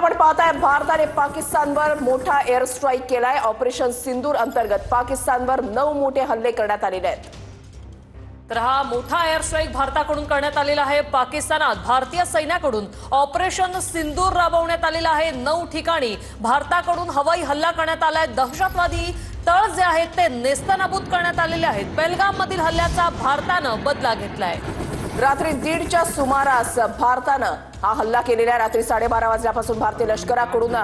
आपण पाहताय भारताने पाकिस्तानवर मोठा एअर स्ट्राईक केलाय। ऑपरेशन सिंदूर अंतर्गत पाकिस्तानवर 9 मोठे हल्ले करण्यात आलेले आहेत। तर हा मोठा एअर स्ट्राईक भारताकडून करण्यात आलेला आहे। पाकिस्तानात भारतीय सैन्याकडून ऑपरेशन सिंदूर राबवण्यात आलेला आहे। 9 ठिकाणी भारताकडून हवाई हल्ला करण्यात आलाय। दहशतवादी तळ जे आहेत ते नेस्तनाबूत करण्यात आलेले आहेत। पहलगाम मधील हल्ल्याचा भारतानं बदला घेतलाय। रात्री 1:30च्या सुमारास भारतानं हा हल्ला केलेला। रात्री 12:30 वाजल्यापासून भारतीय लष्कराकडून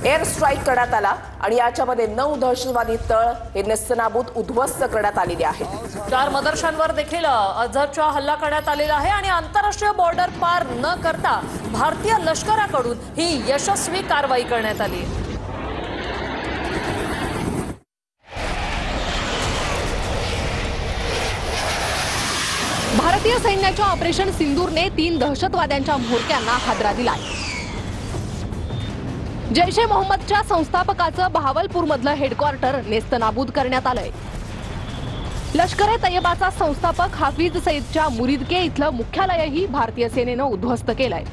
एअर स्ट्राईक करण्यात आला आणि याच्यामध्ये 9 दहशतवादी तळ हे नेस्तनाबूत उद्ध्वस्त करण्यात आलेले आहेत। 4 मदरशांवर देखील अझरचा हल्ला करण्यात आलेला आहे आणि आंतरराष्ट्रीय बॉर्डर पार न करता भारतीय लष्कराकडून ही यशस्वी कारवाई करण्यात आली। भारतीय सैन्याच्या ऑपरेशन सिंदूरने 3 दहशतवाद्यांच्या म्होरक्यांना हादरा दिलाय। जैश ए मोहम्मदच्या संस्थापकाचं बहावलपूरमधलं हेडक्वार्टर नेस्तनाबूत करण्यात आलंय। लष्कर ए तैयबाचा संस्थापक हाफिज सईदच्या मुरिदके इथलं मुख्यालयही भारतीय सेनेनं उद्ध्वस्त केलंय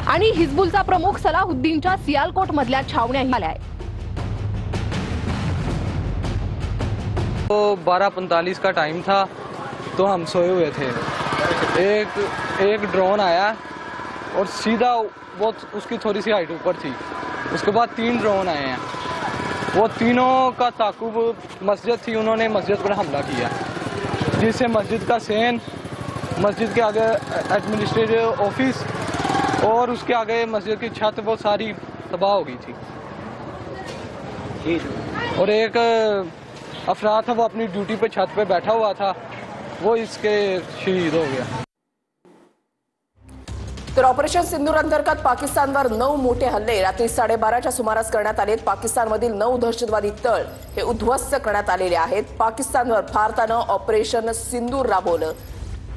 आणि हिजबुलचा प्रमुख सलाहुद्दीनच्या सियालकोट मधल्या छावण्याही आल्या आहेत। तो 12:45 का टाइम था, तो हम सोए हुए थे। एक ड्रोन आया और सीधा वो उसकी थोड़ी सी हाइट ऊपर थी। उसके बाद 3 ड्रोन आए हैं। वो तीनों का ताकुब मस्जिद थी, उन्होंने मस्जिद पर हमला किया, जिससे मस्जिद का सेन, मस्जिद के आगे एडमिनिस्ट्रेटिव ऑफिस और उसके आगे मस्जिद की छत वो सारी तबाह हो गई थी। और एक अफराद था, वो अपनी ड्यूटी पे छत पे बैठा हुआ था, वो इसके शहीद हो गया। तर ऑपरेशन सिंदूर अंतर्गत पाकिस्तानवर 9 मोठे हल्ले रात्री 12:30च्या सुमारास करण्यात आले। पाकिस्तानमधील 9 दहशतवादी तळ हे उद्ध्वस्त करण्यात आलेले आहेत। पाकिस्तानवर भारतानं ऑपरेशन सिंदूर राबवलं।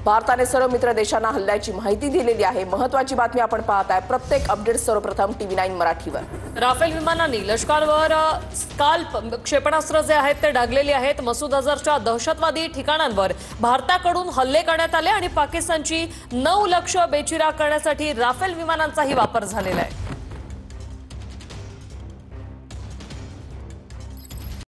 भारताने सर्व मित्र देशांना हल्ल्याची माहिती दिलेली आहे। महत्त्वाची बातमी आपण पाहताय। प्रत्येक अपडेट सर्वप्रथम TV9 मराठीवर। राफेल विमानांनी लष्करावर स्काल्प क्षेपणास्त्र जे आहेत ते डागलेली आहेत। मसूद अझरच्या दहशतवादी ठिकाणांवर भारताकडून हल्ले करण्यात आले आणि पाकिस्तानची 9 लक्ष्य बेचिराख करण्यासाठी राफेल विमानांचाही वापर झालेला आहे।